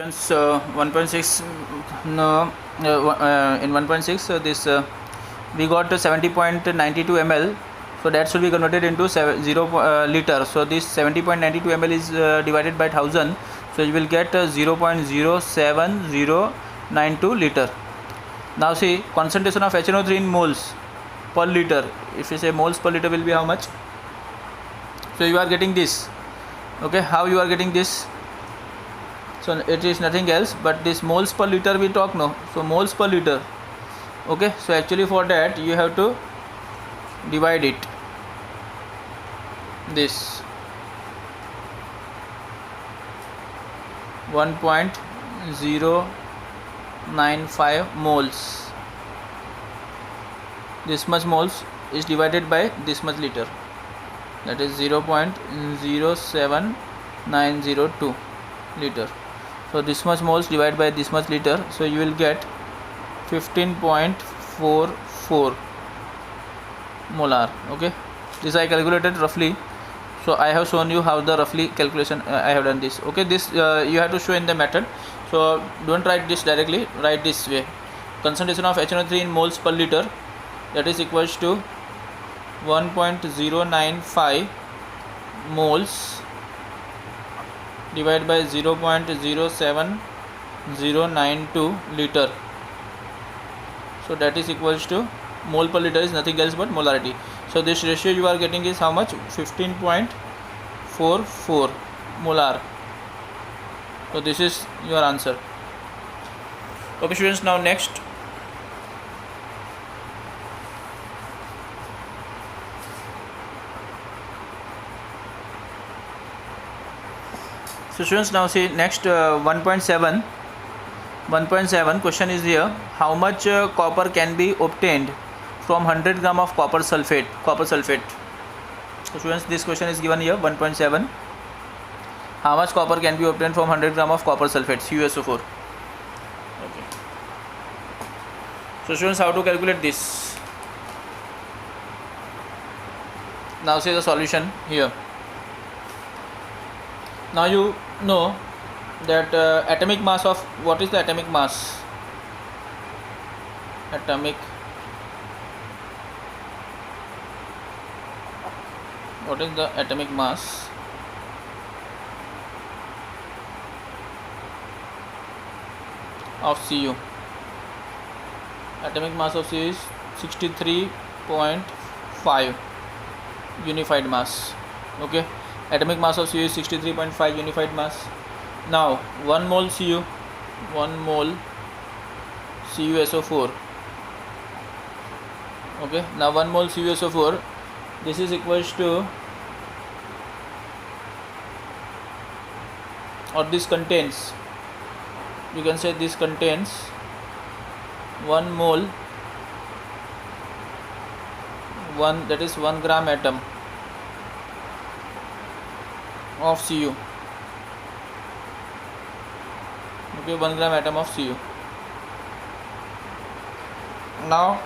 1.6 no in 1.6 this we got 70.92 ml, so that should be converted into 0 liter. So this 70.92 ml is divided by 1000, so you will get 0.07092 liter. Now see, concentration of HNO3 in moles per liter. If you say moles per liter will be how much, so you are getting this. Okay, how you are getting this? So it is nothing else but this moles per liter we talk now. So moles per liter. Okay, so actually for that you have to divide it this 1.095 moles. This much moles is divided by this much liter, that is 0.07902 liter. So this much moles divided by this much liter, so you will get 15.44 molar. Okay, this I calculated roughly, so I have shown you how the roughly calculation I have done this. Okay, this you have to show in the method, so don't write this directly, write this way. Concentration of HNO3 in moles per liter, that is equals to 1.095 moles divided by 0.07092 liter. So that is equals to, mole per liter is nothing else but molarity. So this ratio you are getting is how much? 15.44 molar. So this is your answer. Okay students, now next so students, now see next 1.7 question is here. How much copper can be obtained from 100 gram of copper sulfate? So students, this question is given here, 1.7. How much copper can be obtained from 100 gram of copper sulfate, CuSO4? Okay. So students, how to calculate this? Now see the solution here. Now you know that atomic mass of, what is the atomic mass? What is the atomic mass of Cu? Atomic mass of Cu is 63.5 unified mass. Okay, atomic mass of Cu is 63.5 unified mass. Now 1 mole CuSO4. Okay, now 1 mole CuSO4, this is equals to, or this contains, you can say this contains 1 mole, that is 1 gram atom of Cu. Okay, 1 gram atom of Cu. Now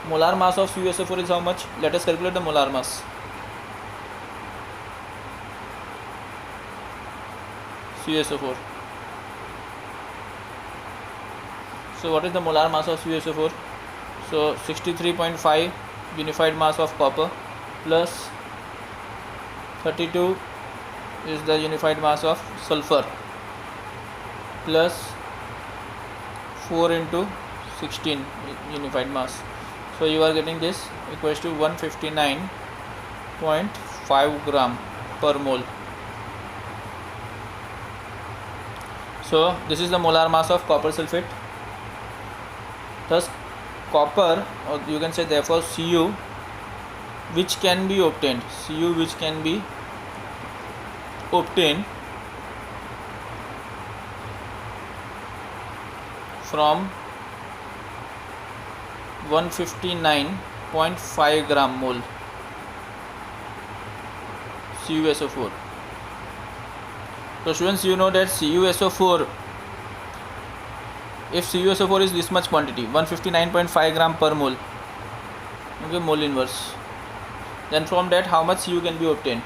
molar mass of CuSO4 is how much? Let us calculate the molar mass. CuSO4. So what is the molar mass of CuSO4? So 63.5 unified mass of copper plus 32 is the unified mass of sulfur plus 4 into 16 unified mass. So you are getting this equals to 159.5 gram per mole. So this is the molar mass of copper sulfate. Thus copper, or you can say therefore Cu, which can be obtained from 159.5 gram mole CuSO4. So students, you know that CuSO4, if CuSO4 is this much quantity, 159.5 gram per mole, okay, mole inverse, then from that how much Cu can be obtained?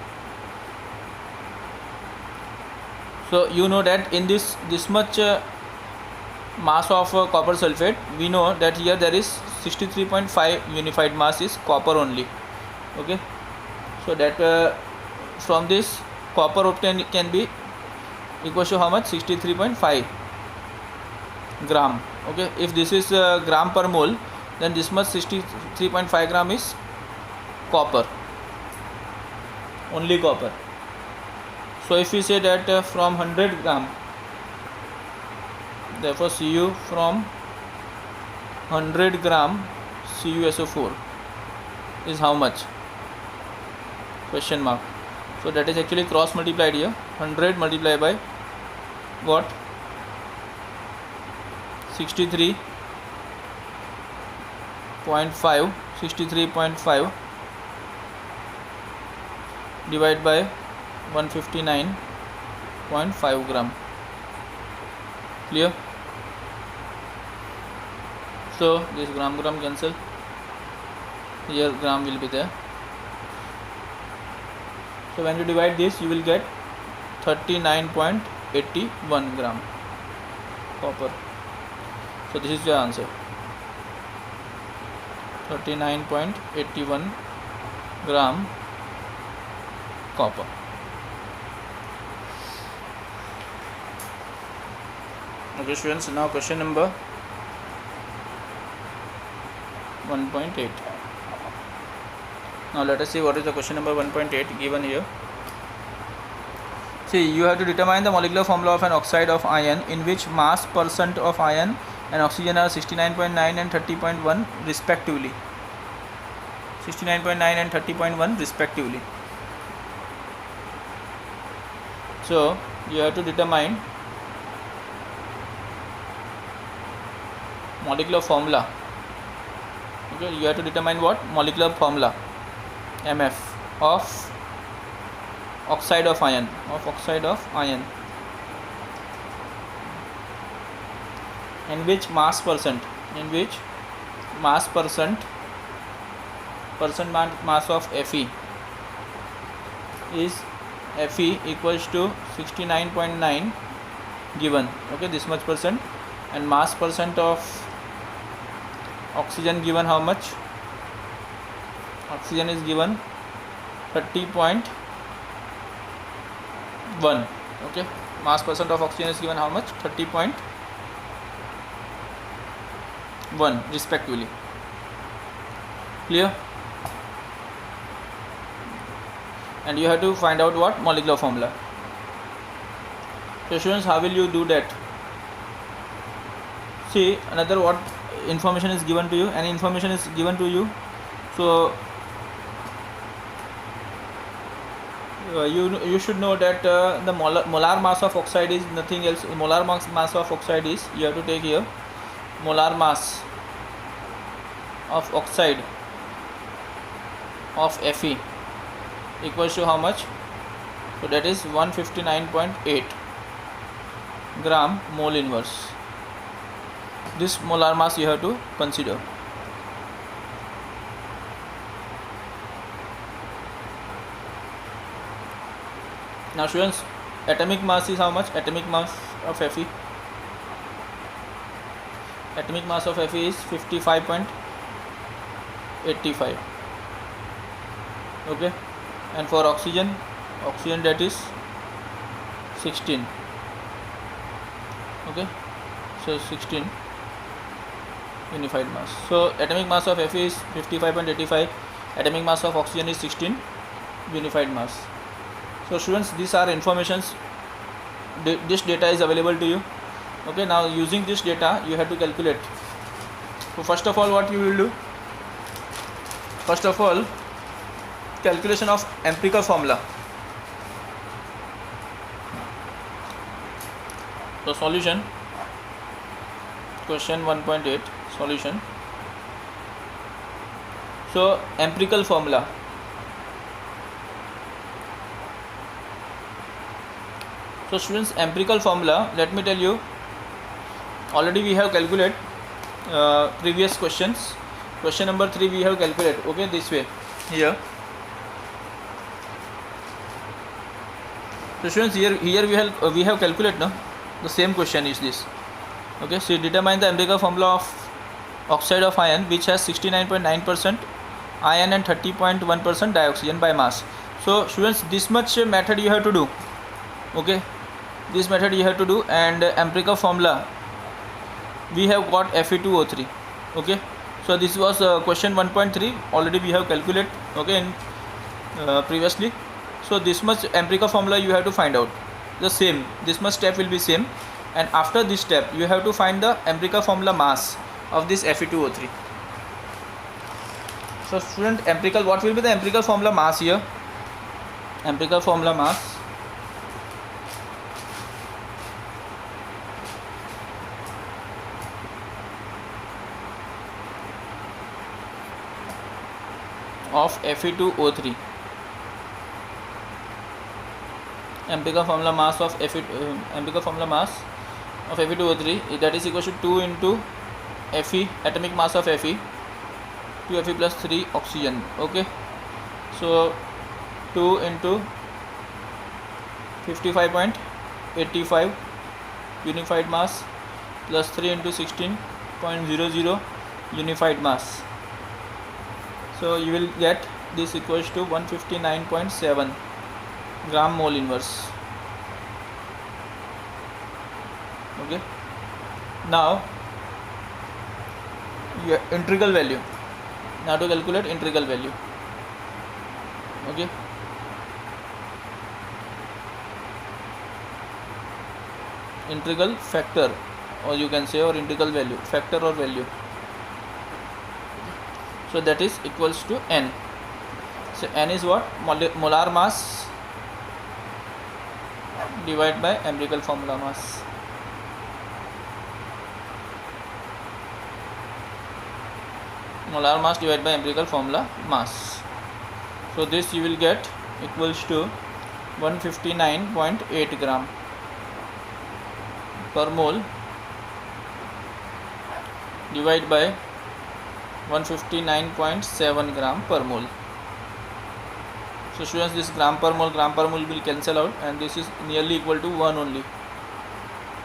So you know that in this much mass of copper sulfate, we know that here there is 63.5 unified mass is copper only. Okay, so that from this copper obtained can be equals to how much? 63.5 gram. Okay, if this is gram per mole, then this much 63.5 gram is copper, only copper. So if we say that from 100 gram, therefore Cu from 100 gram CuSO4 is how much? Question mark. So that is actually cross multiplied here. 100 multiplied by what? 63.5 divided by 159.5 gram. Clear? So this gram cancel, here gram will be there. So when you divide this, you will get 39.81 gram copper. So this is your answer, 39.81 gram copper. Okay students, now question number 1.8. Now let us see what is the question number 1.8 given here. See, you have to determine the molecular formula of an oxide of iron in which mass percent of iron and oxygen are 69.9 and 30.1 respectively. 69.9 and 30.1 respectively. So you have to determine molecular formula. Okay, you have to determine what? Molecular formula, MF, of oxide of iron, in which mass percent, mass of Fe is Fe equals to 69.9 given. Okay, this much percent, and mass percent of oxygen given how much? Oxygen is given 30.1. Okay, mass percent of oxygen is given how much? 30.1 respectively. Clear? And you have to find out what? Molecular formula. So students, how will you do that? See, another what information is given to you, any information is given to you, so you should know that the molar mass of oxide is nothing else. Molar mass of oxide is, you have to take here, molar mass of oxide of Fe equals to how much? So that is 159.8 gram mole inverse. This molar mass you have to consider. Now students, atomic mass is how much? Atomic mass of Fe. Atomic mass of Fe is 55.85. Okay, and for oxygen that is 16. Okay, so 16 unified mass. So atomic mass of Fe is 55.85, atomic mass of oxygen is 16 unified mass. So students, these are informations, this data is available to you. Okay, now using this data you have to calculate. So first of all, what you will do? First of all, calculation of empirical formula. So solution, question 1.8, solution. So empirical formula. So students, empirical formula, let me tell you, already we have calculated previous questions. Question number 3 we have calculated. Okay, this way here. So students, here we have calculate now. The same question is this. Okay, so determine the empirical formula of oxide of iron which has 69.9% iron and 30.1% dioxygen by mass. So students, this much method you have to do. Okay, this method you have to do, and empirical formula we have got Fe2O3. Okay, so this was question 1.3. already we have calculated, okay, in previously. So this much empirical formula you have to find out. The same, this much step will be same, and after this step you have to find the empirical formula mass of this Fe2O3. So student, empirical, what will be the empirical formula mass here? Empirical formula mass of Fe2O3. Empirical formula mass of empirical formula mass of Fe2O3, that is equal to 2 into Fe, atomic mass of Fe, 2 Fe plus 3 oxygen. Okay, so 2 into 55.85 unified mass plus 3 into 16.00 unified mass. So you will get this equals to 159.7 gram mole inverse. Okay, now your integral value. Now to calculate integral value. Okay, integral factor, or you can say, or integral value, factor or value. So that is equals to N. So N is what? Molar mass divided by empirical formula mass. Molar mass divided by empirical formula mass. So this you will get equals to 159.8 gram per mole divided by 159.7 gram per mole. So students, this gram per mole will cancel out, and this is nearly equal to 1 only.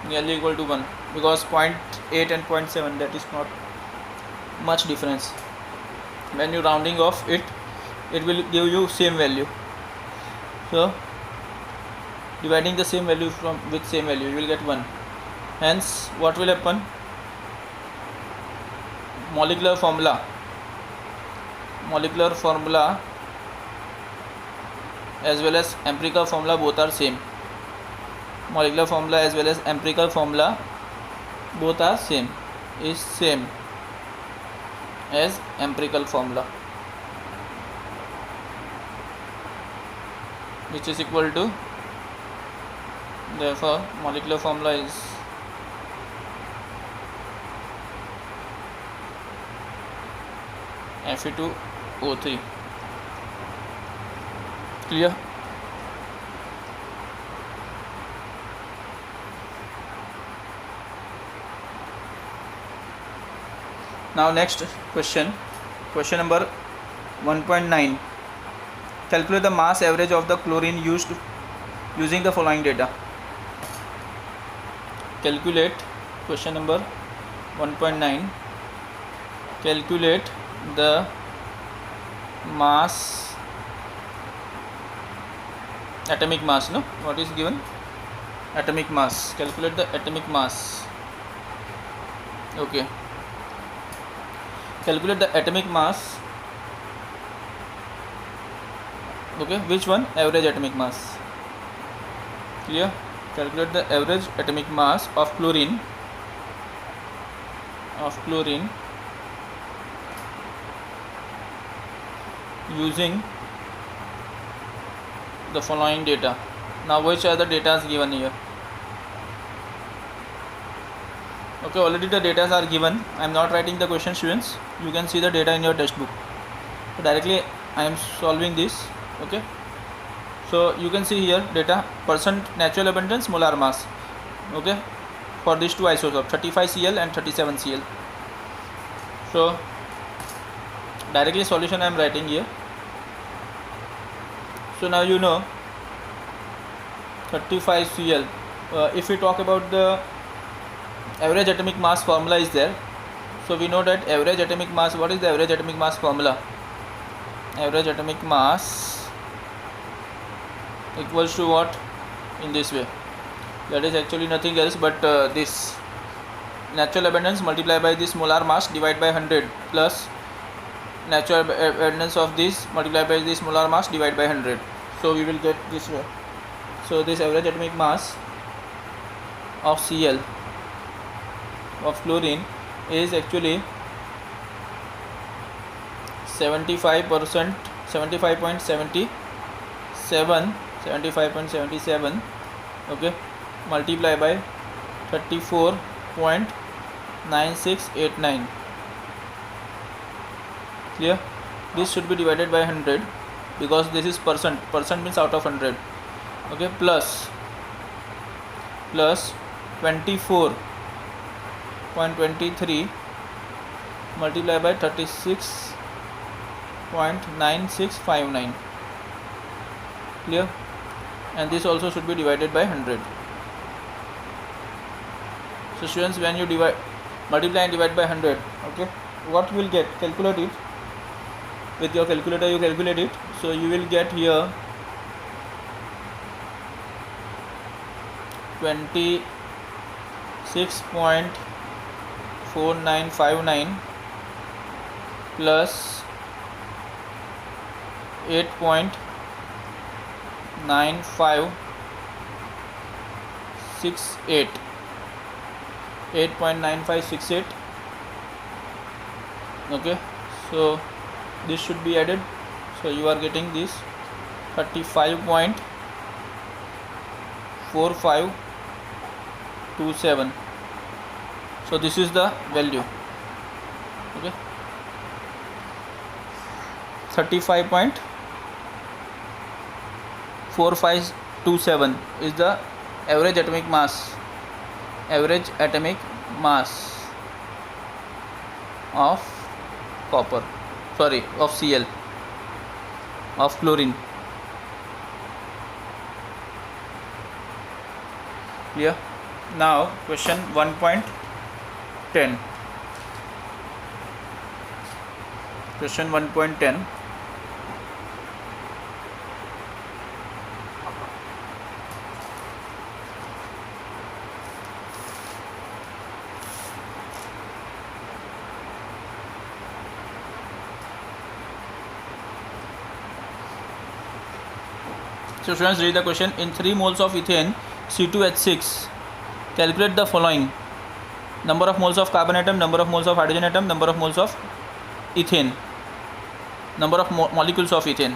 Nearly equal to 1, because 0.8 and 0.7, that is not much difference. When you rounding off it, it will give you same value. So dividing the same value with same value, you will get 1. Hence what will happen? Molecular formula as well as empirical formula both are same. Molecular formula as well as empirical formula both are same, is same as empirical formula, which is equal to, therefore molecular formula is Fe2O3. Clear? Now next question number 1.9. Calculate the mass average of the chlorine used using the following data. Calculate, question number 1.9. Calculate the mass, atomic mass, no? What is given? Atomic mass. Calculate the atomic mass. Okay. Calculate the atomic mass. Okay, which one? Average atomic mass. Clear? Calculate the average atomic mass of chlorine. Using the following data. Now which are the data given here? Okay, already the data are given. I am not writing the question, students. You can see the data in your textbook. So directly I am solving this. Okay, so you can see here data: percent natural abundance, molar mass. Okay, for these two isotopes, 35Cl and 37Cl. So directly solution I am writing here. So now you know 35 Cl. If we talk about the average atomic mass formula is there. So we know that average atomic mass, what is the average atomic mass formula? Average atomic mass equals to what? In this way. That is actually nothing else but this natural abundance multiplied by this molar mass divided by 100 plus natural abundance of this multiplied by this molar mass divided by 100. So we will get this way. So this average atomic mass of Cl of chlorine is actually 75%, 75.77, okay, multiply by 34.9689. Clear? This should be divided by 100 because this is percent means out of 100, okay, plus 24.23 multiply by 36.9659. Clear? And this also should be divided by 100. So students, when you multiply and divide by 100, okay, what you will get? Calculate it with your calculator. You calculate it. So you will get here 26.4959 plus 8.9568, okay. So this should be added. So you are getting this 35.4527. So this is the value, okay. 35.4527 is the average atomic mass of copper, of Cl, of chlorine. Clear? Now question 1.10. Question 1.10. So students, read the question. In 3 moles of ethane C2H6, calculate the following: number of moles of carbon atom, number of moles of hydrogen atom, number of moles of ethane, number of molecules of ethane.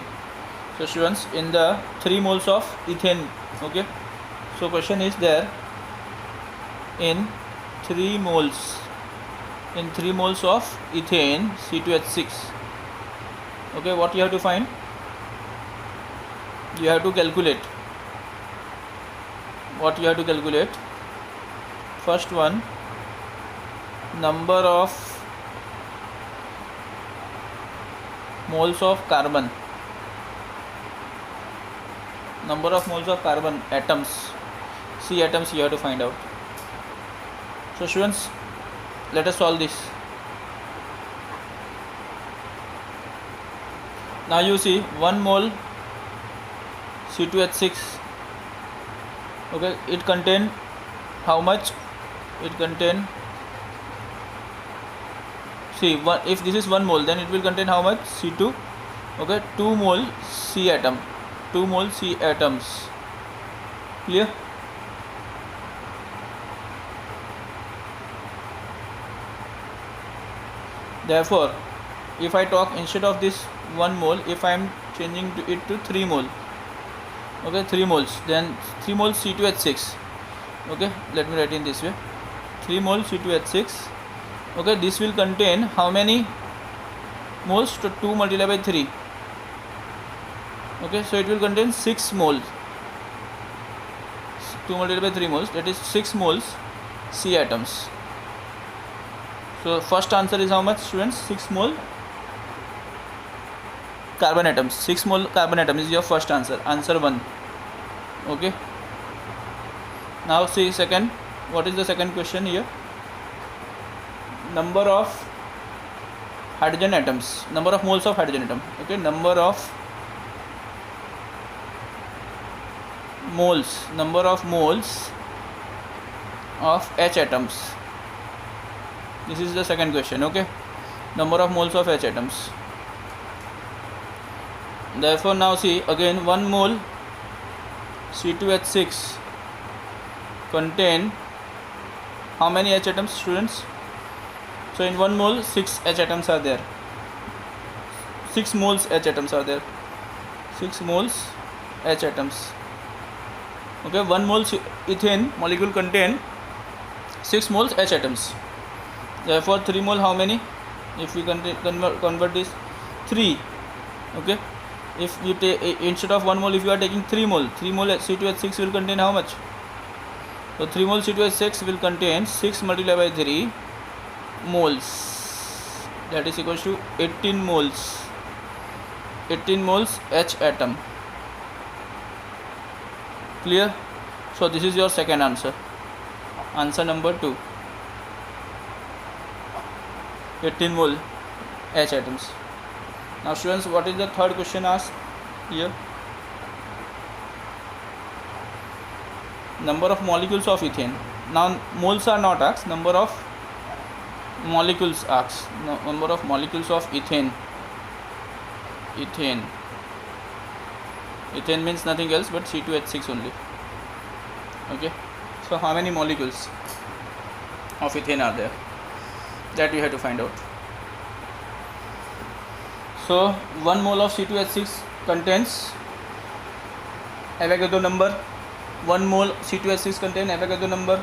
So students, in the 3 moles of ethane, okay, so question is there, in 3 moles of ethane C2H6, okay, what you have to find? You have to calculate. What you have to calculate? First one, number of moles of carbon, atoms, C atoms you have to find out. So students, let us solve this. Now you see 1 mole C2H6, okay, it contain how much? It contain, see, if this is 1 mole, then it will contain how much? C2, okay, 2 mole C atom, 2 mole C atoms. Clear? Therefore, if I talk instead of this 1 mole, if I am changing it to 3 mole, okay, 3 moles, then 3 moles C2H6, okay, let me write in this way, 3 moles C2H6, okay, this will contain how many moles? To 2 multiplied by 3, okay, so it will contain 6 moles, 2 multiplied by 3 moles, that is 6 moles C atoms. So first answer is how much, students? 6 mole carbon atoms. 6 mole carbon atom is your first answer, answer 1, okay. Now see second, what is the second question here? Number of hydrogen atoms, number of moles of hydrogen atom. Okay, number of moles of H atoms. This is the second question. Okay, number of moles of H atoms. Therefore now see again, 1 mole C2H6 contain how many H atoms, students? So in 1 mole 6 H atoms are there. 6 moles H atoms are there. 6 moles H atoms. Okay, 1 mole ethane molecule contain 6 moles H atoms. Therefore 3 mole how many? If we convert this 3. Okay, if you take instead of 1 mole, if you are taking 3 mole C2H6 will contain how much? So 3 mole C2H6 will contain 6 multiplied by 3 moles, that is equals to 18 moles. 18 moles H atom. Clear? So this is your second answer. Answer number 2. 18 mole H atoms. Now students, what is the third question asked here? Number of molecules of ethane. Now moles are not asked, number of molecules asked. Number of molecules of ethane. Ethane means nothing else but C2H6 only. Okay, so how many molecules of ethane are there? That you have to find out. So 1 mole of C2H6 contains Avogadro number. 1 mole C2H6 contains Avogadro number.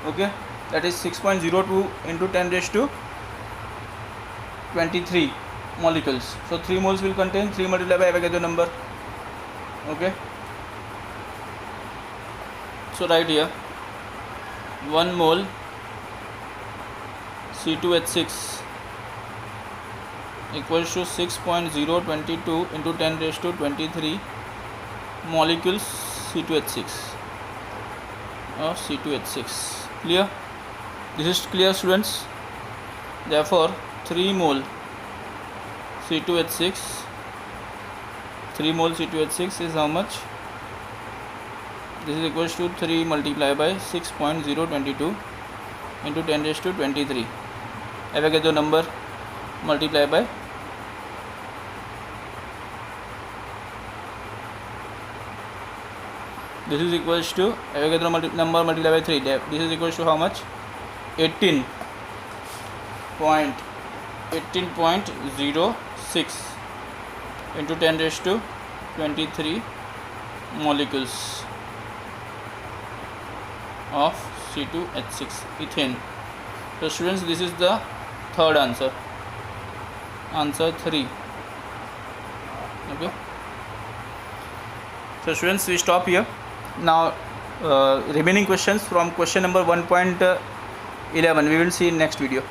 Okay, that is 6.02 into 10 raised to 23 molecules. So 3 moles will contain 3 multiplied by Avogadro number. Okay, so right here 1 mole C2H6 equals to 6.022 into 10 raised to 23 molecules C2H6 of C2H6. Clear? This is clear, students. Therefore 3 mole C2H6 is how much? This is equals to 3 multiplied by 6.022 into 10 raised to 23 Avogadro number multiplied by this is equals to Avogadro number multiplied by 3. This is equals to how much? 18.06 into 10 raised to 23 molecules of C2H6 ethane. So students, this is the third answer. Answer 3. Okay, so students, we stop here. Now remaining questions from question number 1.11 we will see in next video.